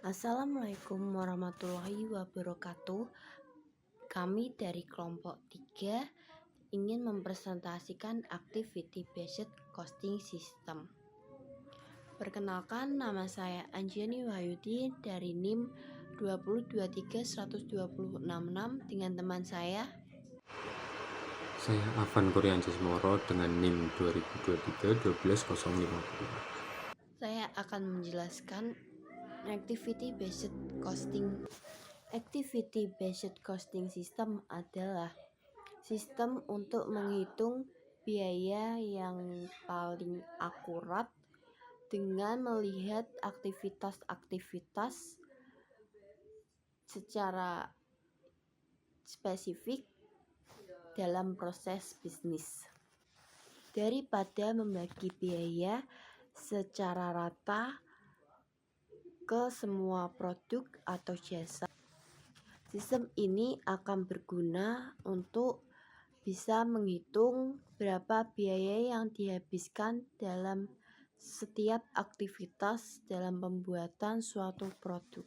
Assalamualaikum warahmatullahi wabarakatuh. Kami dari kelompok 3 ingin mempresentasikan Activity Based Costing System. Perkenalkan, nama saya Anjani Wahyudi dari NIM 202312066 dengan teman saya. Saya Afan Kuryansyah Moro dengan NIM 2023-12050. Saya akan menjelaskan Activity Based Costing. Activity Based Costing System adalah sistem untuk menghitung biaya yang paling akurat dengan melihat aktivitas-aktivitas secara spesifik dalam proses bisnis, daripada membagi biaya secara rata ke semua produk atau jasa. Sistem ini akan berguna untuk bisa menghitung berapa biaya yang dihabiskan dalam setiap aktivitas dalam pembuatan suatu produk.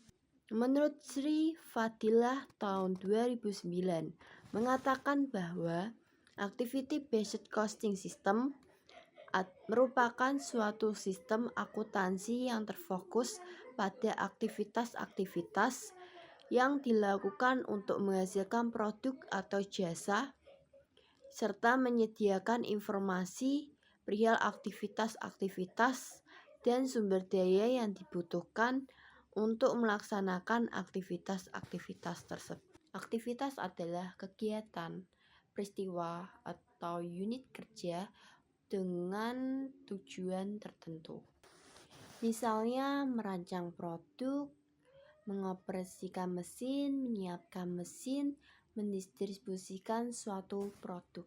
Menurut Sri Fadilah tahun 2009 mengatakan bahwa Activity Based Costing System merupakan suatu sistem akuntansi yang terfokus pada aktivitas-aktivitas yang dilakukan untuk menghasilkan produk atau jasa, serta menyediakan informasi perihal aktivitas-aktivitas dan sumber daya yang dibutuhkan untuk melaksanakan aktivitas-aktivitas tersebut. Aktivitas adalah kegiatan, peristiwa, atau unit kerja dengan tujuan tertentu. Misalnya merancang produk, mengoperasikan mesin, menyiapkan mesin, mendistribusikan suatu produk.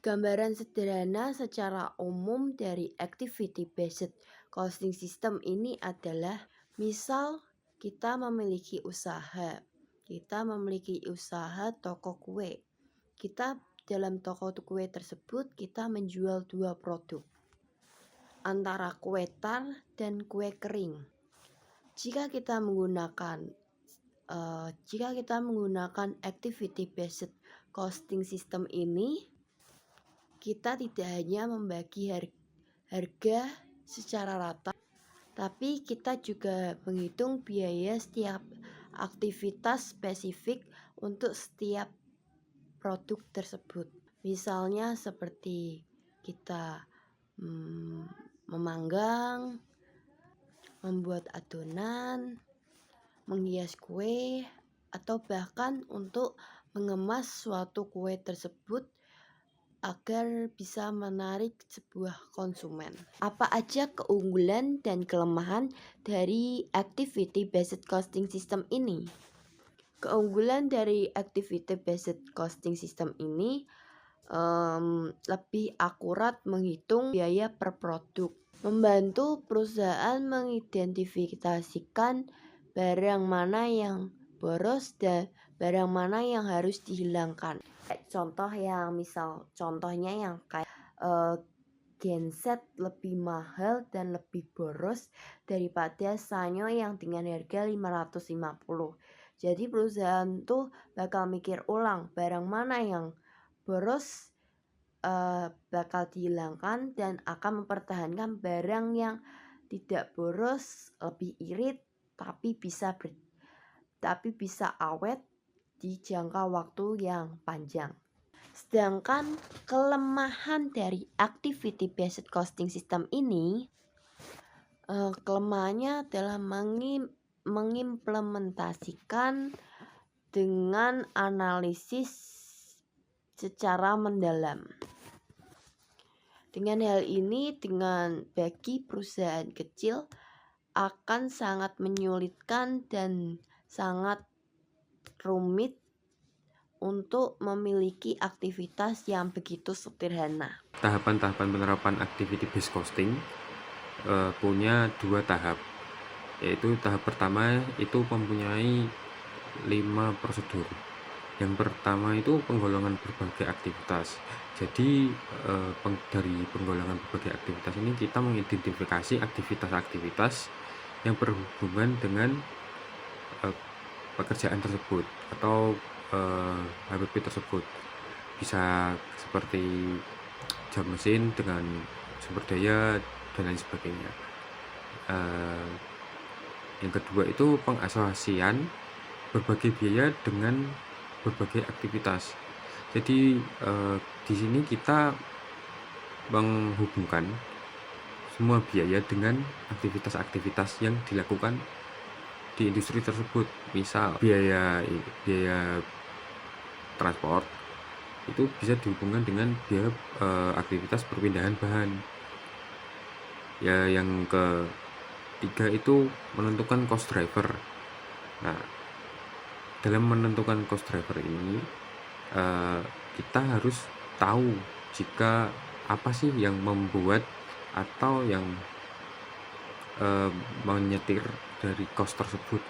Gambaran sederhana secara umum dari Activity Based Costing System ini adalah, misal kita memiliki usaha toko kue. Kita dalam toko kue tersebut kita menjual 2 produk, antara kue tar dan kue kering. Jika kita menggunakan Activity Based Costing System ini, kita tidak hanya membagi harga secara rata, tapi kita juga menghitung biaya setiap aktivitas spesifik untuk setiap produk tersebut. Misalnya seperti kita memanggang, membuat adonan, menghias kue, atau bahkan untuk mengemas suatu kue tersebut agar bisa menarik sebuah konsumen. Apa aja keunggulan dan kelemahan dari Activity Based Costing System ini? Keunggulan dari Activity Based Costing System ini lebih akurat menghitung biaya per produk, membantu perusahaan mengidentifikasikan barang mana yang boros dan barang mana yang harus dihilangkan. Contohnya yang kayak genset lebih mahal dan lebih boros daripada sanyo yang dengan harga 550. Jadi perusahaan tuh bakal mikir ulang barang mana yang boros bakal dihilangkan dan akan mempertahankan barang yang tidak boros, lebih irit, tapi bisa awet di jangka waktu yang panjang. Sedangkan kelemahan dari Activity Based Costing System ini, kelemahannya adalah mengimplementasikan dengan analisis secara mendalam. Dengan hal ini, bagi perusahaan kecil akan sangat menyulitkan dan sangat rumit untuk memiliki aktivitas yang begitu sederhana. Tahapan-tahapan penerapan Activity Based Costing punya 2 tahap, yaitu tahap pertama itu mempunyai 5 prosedur. Yang pertama itu penggolongan berbagai aktivitas. Jadi dari penggolongan berbagai aktivitas ini kita mengidentifikasi aktivitas-aktivitas yang berhubungan dengan pekerjaan tersebut atau HPP tersebut. Bisa seperti jam mesin dengan sumber daya dan lain sebagainya. Yang kedua itu pengasosiasian berbagai biaya dengan berbagai aktivitas. Jadi di sini kita menghubungkan semua biaya dengan aktivitas-aktivitas yang dilakukan di industri tersebut. Misal biaya transport itu bisa dihubungkan dengan biaya aktivitas perpindahan bahan. Ya, yang ketiga itu menentukan cost driver. Nah, dalam menentukan cost driver ini kita harus tahu jika apa sih yang membuat atau yang menyetir dari cost tersebut,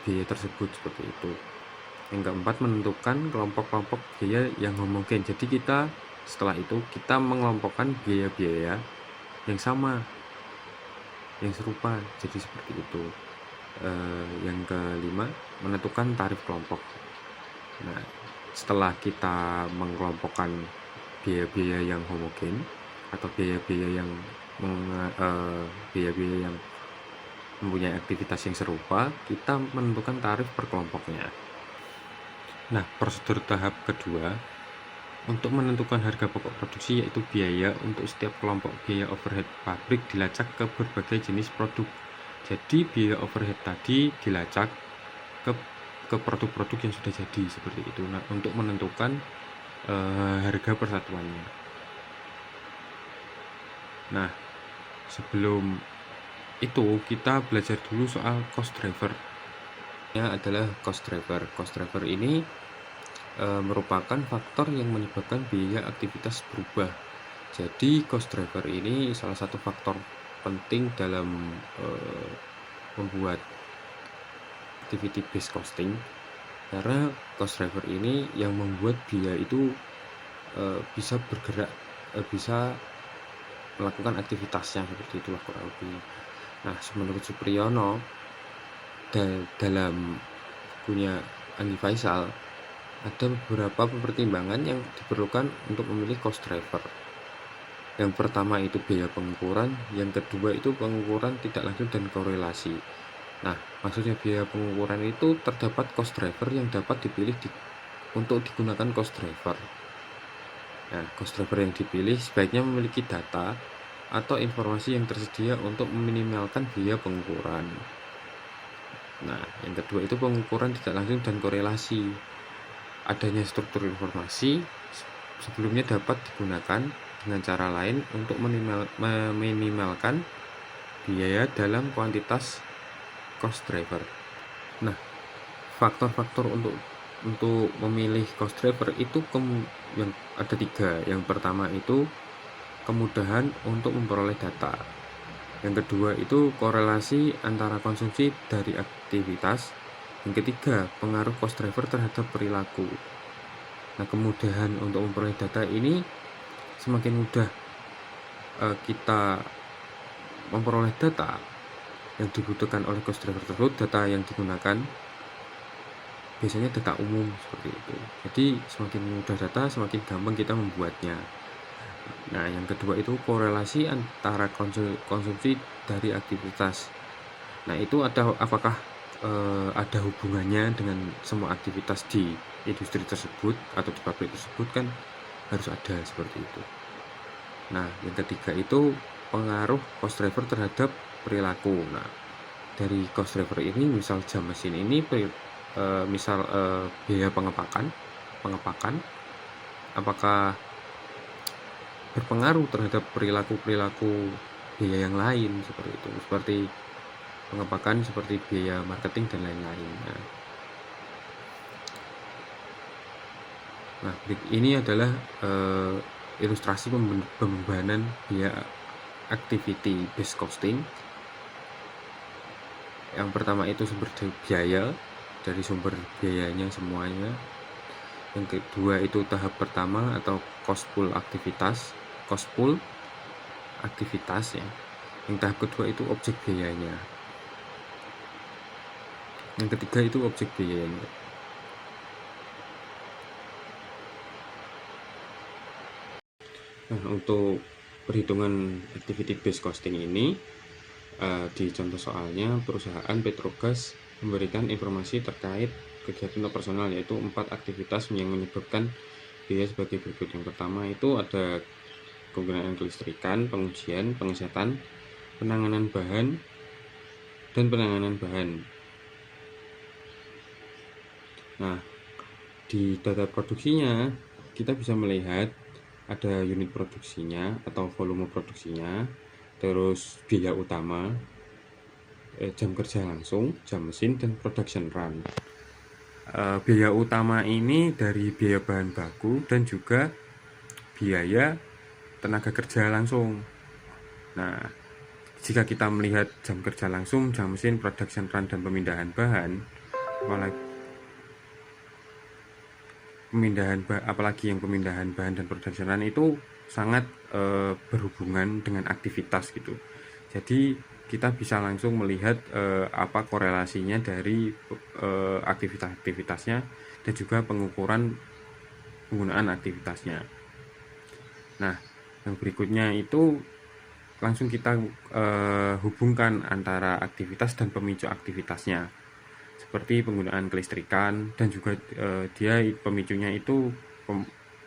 biaya tersebut, seperti itu. Yang keempat, menentukan kelompok-kelompok biaya yang homogene. Jadi kita setelah itu kita mengelompokkan biaya-biaya yang sama, yang serupa, jadi seperti itu. Yang kelima, menentukan tarif kelompok. Nah, setelah kita mengelompokkan biaya-biaya yang homogen atau biaya-biaya yang mempunyai aktivitas yang serupa, kita menentukan tarif per kelompoknya. Nah, prosedur tahap kedua untuk menentukan harga pokok produksi yaitu biaya untuk setiap kelompok biaya overhead pabrik dilacak ke berbagai jenis produk. Jadi biaya overhead tadi dilacak ke produk-produk yang sudah jadi, seperti itu. Nah, untuk menentukan harga persatuannya. Nah, sebelum itu kita belajar dulu soal cost driver. Yang adalah cost driver. Cost driver ini merupakan faktor yang menyebabkan biaya aktivitas berubah. Jadi cost driver ini salah satu faktor penting dalam membuat activity based costing, karena cost driver ini yang membuat biaya itu bisa bergerak, bisa melakukan aktivitasnya, seperti itulah kurang lebih. Nah, menurut Supriyono dalam bukunya Andi Faisal ada beberapa pertimbangan yang diperlukan untuk memilih cost driver. Yang pertama itu biaya pengukuran, yang kedua itu pengukuran tidak langsung dan korelasi. Nah, maksudnya biaya pengukuran itu terdapat cost driver yang dapat dipilih untuk digunakan cost driver. Nah, cost driver yang dipilih sebaiknya memiliki data atau informasi yang tersedia untuk meminimalkan biaya pengukuran. Nah, yang kedua itu pengukuran tidak langsung dan korelasi. Adanya struktur informasi sebelumnya dapat digunakan dengan cara lain untuk meminimalkan biaya dalam kuantitas cost driver. Nah, faktor-faktor untuk memilih cost driver itu yang ada 3. Yang pertama itu kemudahan untuk memperoleh data. Yang kedua itu korelasi antara konsumsi dari aktivitas. Yang ketiga, pengaruh cost driver terhadap perilaku. Nah, kemudahan untuk memperoleh data ini semakin mudah kita memperoleh data yang dibutuhkan oleh cost driver tersebut. Data yang digunakan biasanya data umum, seperti itu. Jadi semakin mudah data, semakin gampang kita membuatnya. Nah, yang kedua itu korelasi antara konsumsi dari aktivitas. Nah, itu apakah ada hubungannya dengan semua aktivitas di industri tersebut atau di pabrik tersebut, kan harus ada, seperti itu. Nah, yang ketiga itu pengaruh cost driver terhadap perilaku. Nah, dari cost driver ini misal jam mesin ini misal biaya pengepakan apakah berpengaruh terhadap perilaku biaya yang lain, seperti itu, seperti pengepakan, seperti biaya marketing dan lain-lain. Nah, ini adalah ilustrasi pembebanan biaya activity based costing. Yang pertama itu sumber biaya, dari sumber biayanya semuanya. Yang kedua itu tahap pertama atau cost pool aktivitas ya. Yang tahap kedua itu objek biayanya. Yang ketiga itu objek biayanya. Nah, untuk perhitungan activity based costing ini, di contoh soalnya perusahaan Petrogas memberikan informasi terkait kegiatan operasional, yaitu 4 aktivitas yang menyebabkan biaya sebagai berikut. Yang pertama itu ada penggunaan kelistrikan, pengujian, pengesatan, penanganan bahan, dan penanganan bahan. Nah, di data produksinya kita bisa melihat ada unit produksinya atau volume produksinya, terus biaya utama, jam kerja langsung, jam mesin, dan production run. Biaya utama ini dari biaya bahan baku dan juga biaya tenaga kerja langsung. Nah, jika kita melihat jam kerja langsung, jam mesin, production run, dan pemindahan bahan, apalagi yang pemindahan bahan dan production run itu sangat berhubungan dengan aktivitas gitu. Jadi kita bisa langsung melihat apa korelasinya dari aktivitas-aktivitasnya dan juga pengukuran penggunaan aktivitasnya. Nah, yang berikutnya itu langsung kita hubungkan antara aktivitas dan pemicu aktivitasnya, seperti penggunaan kelistrikan, dan juga dia pemicunya itu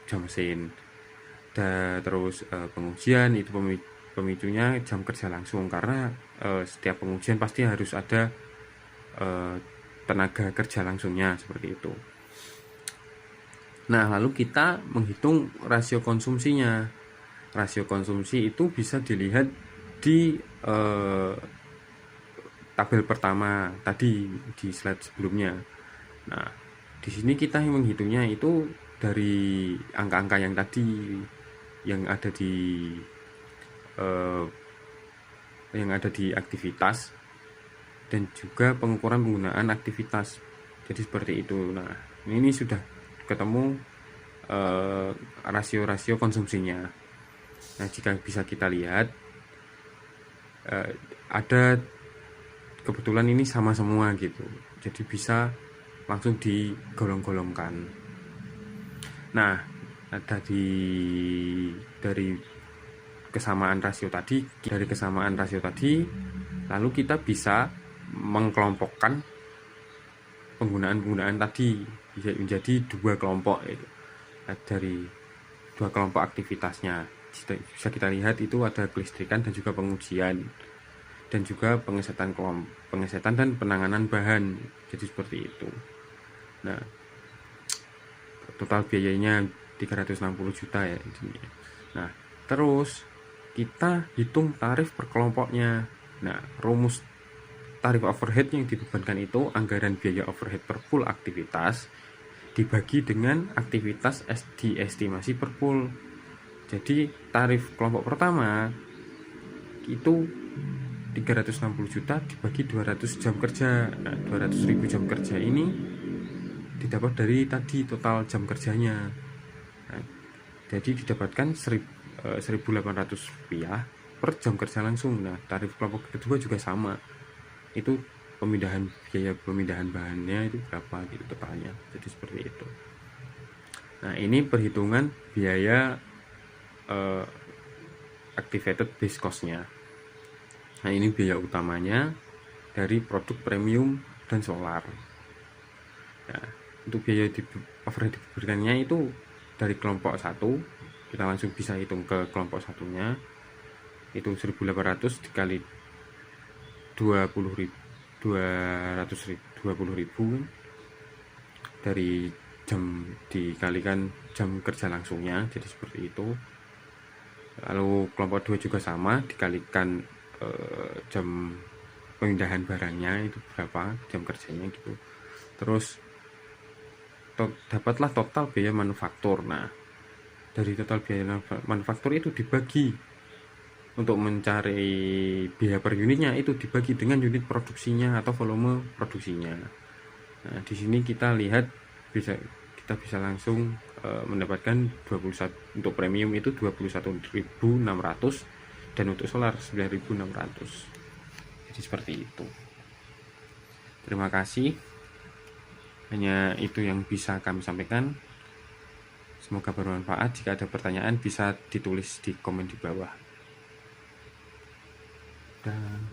jam mesin, dan terus pengujian itu pemicunya jam kerja langsung, karena setiap pengujian pasti harus ada tenaga kerja langsungnya, seperti itu. Nah, lalu kita menghitung rasio konsumsinya. Rasio konsumsi itu bisa dilihat di tabel pertama tadi di slide sebelumnya. Nah, di sini kita menghitungnya itu dari angka-angka yang tadi yang ada di aktivitas dan juga pengukuran penggunaan aktivitas. Jadi seperti itu. Nah, ini sudah ketemu rasio-rasio konsumsinya. Nah, jika bisa kita lihat ada kebetulan ini sama semua gitu, jadi bisa langsung digolong-golongkan. Nah, dari kesamaan rasio tadi, lalu kita bisa mengkelompokkan penggunaan tadi menjadi 2 kelompok, yaitu dari 2 kelompok aktivitasnya. Bisa kita lihat itu ada kelistrikan dan juga pengujian, dan juga pengesatan dan penanganan bahan. Jadi seperti itu. Nah, total biayanya 360 juta ya ini. Nah, terus kita hitung tarif per kelompoknya. Nah, rumus tarif overhead yang dibebankan itu anggaran biaya overhead per pool aktivitas dibagi dengan aktivitas diestimasi per pool. Jadi tarif kelompok pertama itu 360 juta dibagi 200 jam kerja. Nah, 200.000 jam kerja ini didapat dari tadi total jam kerjanya. Nah, jadi didapatkan 1.800 rupiah per jam kerja langsung. Nah, tarif kelompok kedua juga sama. Itu biaya pemindahan bahannya itu berapa gitu totalnya. Jadi seperti itu. Nah, ini perhitungan biaya activated base cost-nya. Nah, ini biaya utamanya dari produk premium dan solar. Nah, untuk biaya overhead diberikannya itu dari kelompok 1, kita langsung bisa hitung ke kelompok satunya, itu 1.800 dikali 220.000 dari jam dikalikan jam kerja langsungnya, jadi seperti itu. Lalu kelompok 2 juga sama, dikalikan jam pemindahan barangnya itu berapa jam kerjanya gitu. Terus dapatlah total biaya manufaktur. Nah, dari total biaya manufaktur itu dibagi, untuk mencari biaya per unitnya itu dibagi dengan unit produksinya atau volume produksinya. Nah, di sini kita lihat kita bisa langsung mendapatkan 21 untuk premium itu 21.600 dan untuk solar 9.600. Jadi seperti itu. Terima kasih. Hanya itu yang bisa kami sampaikan. Semoga bermanfaat. Jika ada pertanyaan bisa ditulis di komen di bawah. Dan